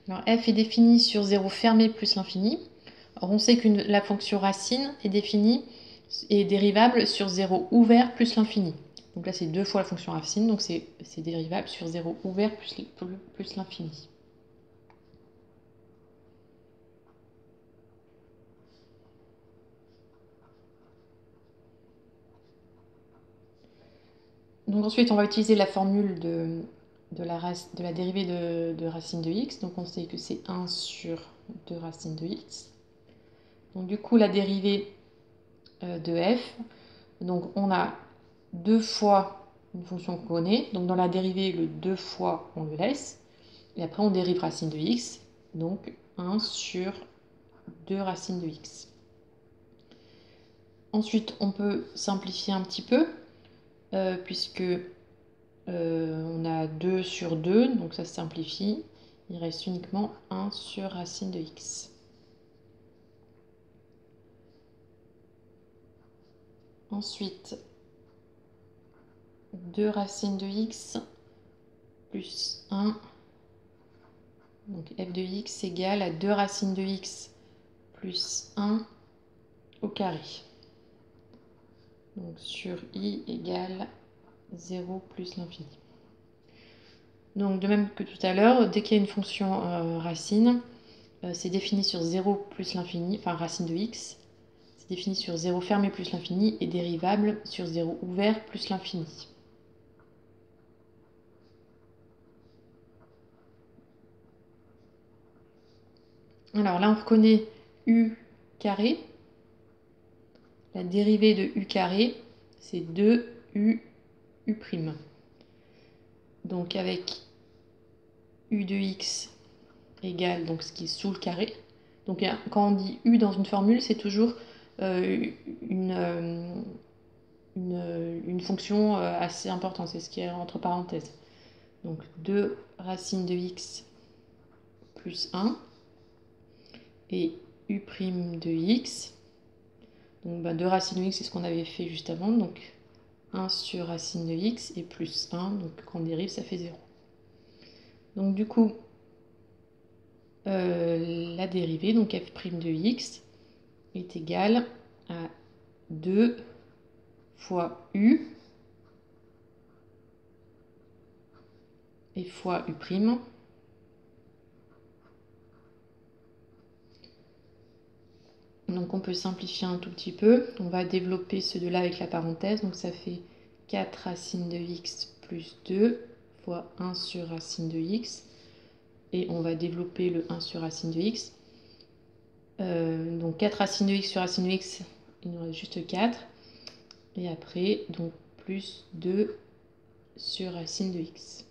Alors f est définie sur 0 fermé plus l'infini. Alors on sait que la fonction racine est définie et dérivable sur 0 ouvert plus l'infini. Donc là c'est 2 fois la fonction racine, donc c'est dérivable sur 0 ouvert plus l'infini. Donc ensuite on va utiliser la formule de la dérivée de racine de x. Donc on sait que c'est 1 sur 2 racine de x. Donc du coup la dérivée de f, donc on a 2 fois une fonction qu'on connaît. Donc dans la dérivée, le 2 fois on le laisse. Et après on dérive racine de x. Donc 1 sur 2 racines de x. Ensuite on peut simplifier un petit peu, puisque on a 2 sur 2, donc ça se simplifie. Il reste uniquement 1 sur racine de x. Ensuite, 2 racines de x plus 1. Donc f de x égale à 2 racines de x plus 1 au carré. Donc sur i égale 0 plus l'infini. Donc de même que tout à l'heure, dès qu'il y a une fonction racine, c'est défini sur 0 plus l'infini, enfin racine de x. C'est défini sur 0 fermé plus l'infini et dérivable sur 0 ouvert plus l'infini. Alors là, on reconnaît u carré. La dérivée de u carré, c'est 2u u'. Donc avec u de x égale donc ce qui est sous le carré. Donc quand on dit u dans une formule, c'est toujours une fonction assez importante, c'est ce qui est entre parenthèses. Donc 2 racines de x plus 1 et u' de x. Donc 2 racines de x, c'est ce qu'on avait fait juste avant. Donc 1 sur racine de x et plus 1. Donc quand on dérive, ça fait 0. Donc du coup, la dérivée, donc f' de x, est égale à 2 fois u et fois u'. Donc on peut simplifier un tout petit peu. On va développer ce 2-là avec la parenthèse. Donc ça fait 4 racines de x plus 2 fois 1 sur racine de x. Et on va développer le 1 sur racine de x. Donc 4 racines de x sur racine de x, il nous reste juste 4. Et après, donc plus 2 sur racine de x.